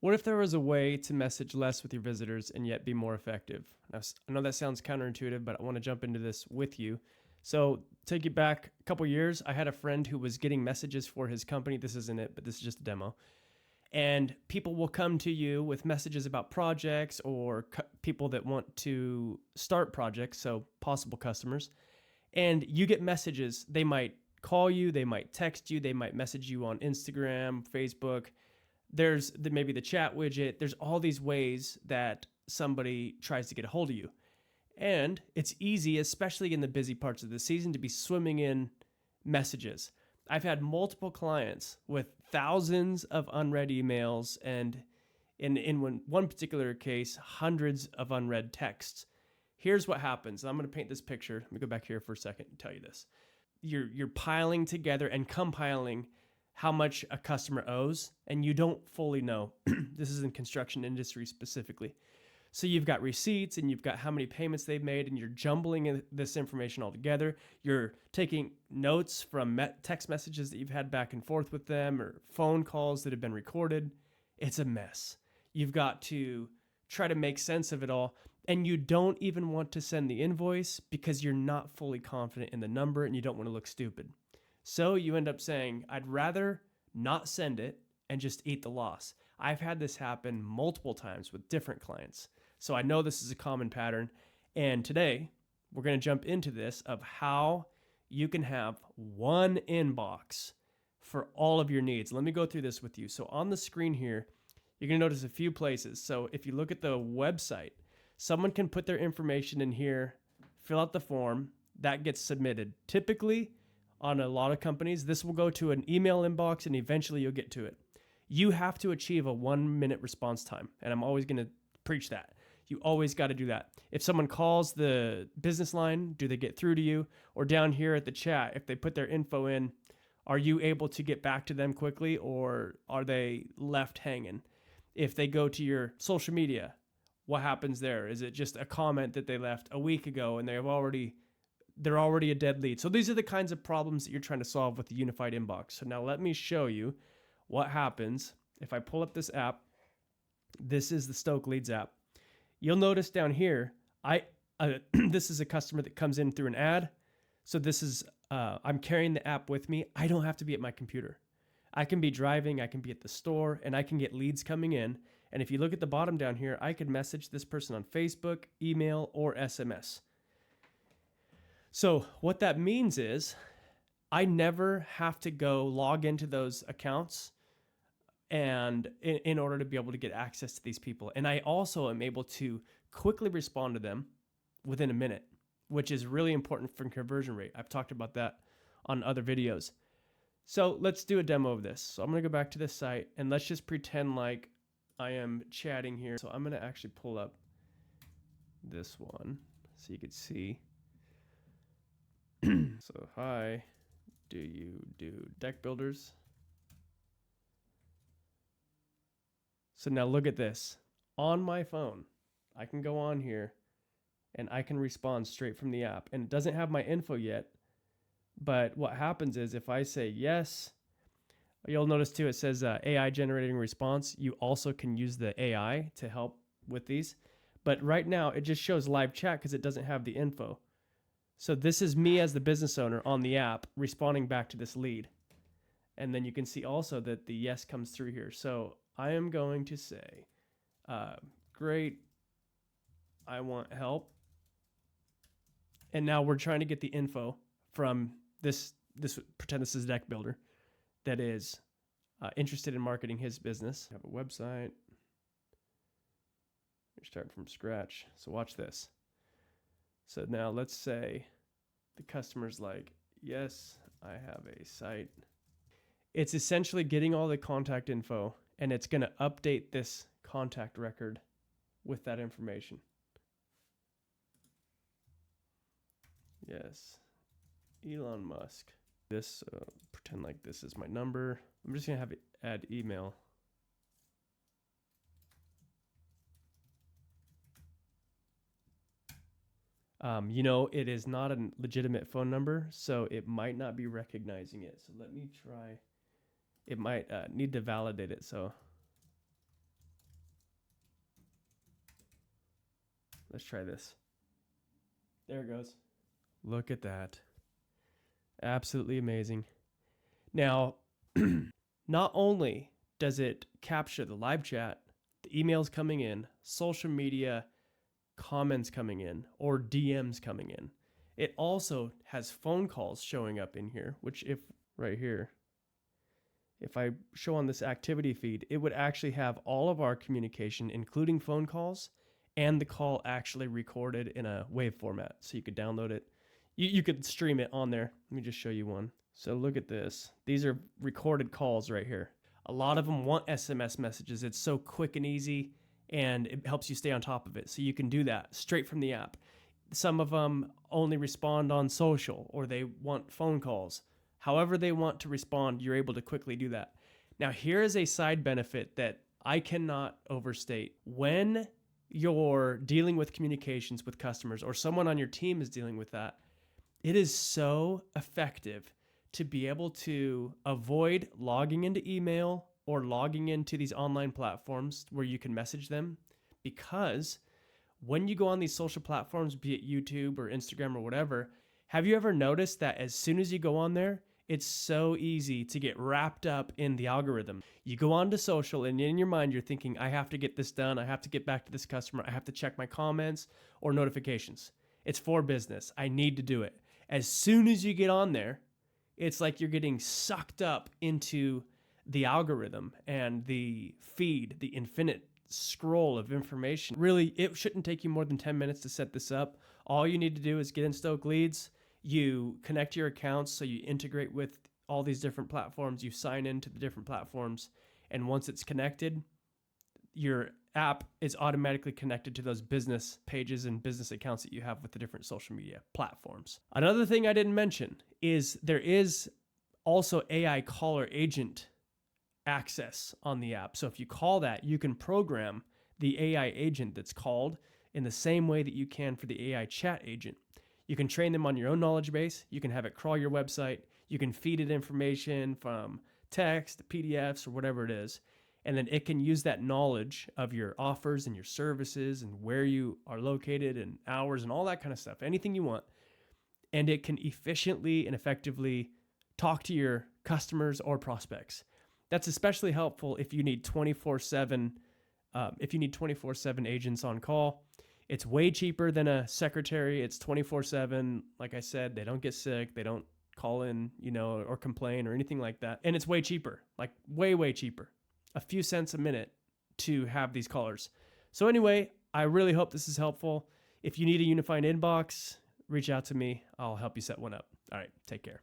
What if there was a way to message less with your visitors and yet be more effective? Now, I know that sounds counterintuitive, but I want to jump into this with you. So, take you back a couple years, I had a friend who was getting messages for his company. This isn't it, but this is just a demo. And people will come to you with messages about projects or people that want to start projects, so possible customers. And you get messages. They might call you, they might text you, they might message you on Instagram, Facebook. There's maybe the chat widget. There's all these ways that somebody tries to get a hold of you. And it's easy, especially in the busy parts of the season, to be swimming in messages. I've had multiple clients with thousands of unread emails and in one particular case, hundreds of unread texts. Here's what happens. I'm going to paint this picture. Let me go back here for a second and tell you this. You're piling together and compiling how much a customer owes, and you don't fully know. This is in construction industry specifically. So you've got receipts and you've got how many payments they've made, and you're jumbling this information all together. You're taking notes from text messages that you've had back and forth with them or phone calls that have been recorded. It's a mess. You've got to try to make sense of it all, and you don't even want to send the invoice because you're not fully confident in the number and you don't want to look stupid. So you end up saying, I'd rather not send it and just eat the loss. I've had this happen multiple times with different clients. So I know this is a common pattern. And today we're going to jump into this of how you can have one inbox for all of your needs. Let me go through this with you. So on the screen here, you're going to notice a few places. So if you look at the website, someone can put their information in here, fill out the form, that gets submitted. Typically, on a lot of companies, this will go to an email inbox and eventually you'll get to it. You have to achieve a 1-minute response time. And I'm always going to preach that. You always got to do that. If someone calls the business line, do they get through to you? Or down here at the chat, if they put their info in, are you able to get back to them quickly or are they left hanging? If they go to your social media, what happens there? Is it just a comment that they left a week ago and they're already a dead lead? So these are the kinds of problems that you're trying to solve with the unified inbox. So now let me show you what happens if I pull up this app. This is the Stoke Leads app. You'll notice down here, this is a customer that comes in through an ad. So this is, I'm carrying the app with me. I don't have to be at my computer. I can be driving, I can be at the store, and I can get leads coming in. And if you look at the bottom down here, I could message this person on Facebook, email, or SMS. So what that means is I never have to go log into those accounts and in order to be able to get access to these people. And I also am able to quickly respond to them within a minute, which is really important for conversion rate. I've talked about that on other videos. So let's do a demo of this. So I'm going to go back to this site and let's just pretend like I am chatting here. So I'm going to actually pull up this one so you could see. So hi, do you do deck builders? So now look at this. On my phone, I can go on here and I can respond straight from the app. And it doesn't have my info yet. But what happens is if I say yes, you'll notice too, it says AI generating response. You also can use the AI to help with these. But right now it just shows live chat because it doesn't have the info. So this is me as the business owner on the app responding back to this lead. And then you can see also that the yes comes through here. So I am going to say, great, I want help. And now we're trying to get the info from this pretend this is a deck builder that is interested in marketing his business. I have a website. You're starting from scratch. So watch this. So now let's say the customer's like, yes, I have a site. It's essentially getting all the contact info and it's going to update this contact record with that information. Yes, Elon Musk. This, pretend like this is my number. I'm just going to have it add email. It is not a legitimate phone number, so it might not be recognizing it. So let me try. It might need to validate it. So Let's try this. There it goes. Look at that. Absolutely amazing. Now, not only does it capture the live chat, the emails coming in, social media, comments coming in, or DMs coming in, it also has phone calls showing up in here, which if right here, if I show on this activity feed, it would actually have all of our communication, including phone calls, and the call actually recorded in a WAV format. So you could download it. You could stream it on there. Let me just show you one. So look at this. These are recorded calls right here. A lot of them want SMS messages. It's so quick and easy, and it helps you stay on top of it. So you can do that straight from the app. Some of them only respond on social, or they want phone calls. However they want to respond, you're able to quickly do that. Now, here is a side benefit that I cannot overstate. When you're dealing with communications with customers, or someone on your team is dealing with that, it is so effective to be able to avoid logging into email or logging into these online platforms where you can message them, because when you go on these social platforms, be it YouTube or Instagram or whatever, have you ever noticed that as soon as you go on there, it's so easy to get wrapped up in the algorithm? You go on to social and in your mind, you're thinking, I have to get this done. I have to get back to this customer. I have to check my comments or notifications. It's for business. I need to do it. As soon as you get on there, it's like you're getting sucked up into the algorithm and the feed, the infinite scroll of information. Really, it shouldn't take you more than 10 minutes to set this up. All you need to do is get in Stoke Leads. You connect your accounts, so you integrate with all these different platforms. You sign into the different platforms. And once it's connected, your app is automatically connected to those business pages and business accounts that you have with the different social media platforms. Another thing I didn't mention is there is also AI caller agent access on the app. So if you call that, you can program the AI agent that's called in the same way that you can for the AI chat agent. You can train them on your own knowledge base. You can have it crawl your website. You can feed it information from text, PDFs, or whatever it is. And then it can use that knowledge of your offers and your services and where you are located and hours and all that kind of stuff, anything you want. And it can efficiently and effectively talk to your customers or prospects. That's especially helpful if you need 24/7 agents on call. It's way cheaper than a secretary. It's 24/7. Like I said, they don't get sick. They don't call in, or complain or anything like that. And it's way cheaper, like way, way cheaper. A few cents a minute to have these callers. So anyway, I really hope this is helpful. If you need a unified inbox, reach out to me. I'll help you set one up. All right, take care.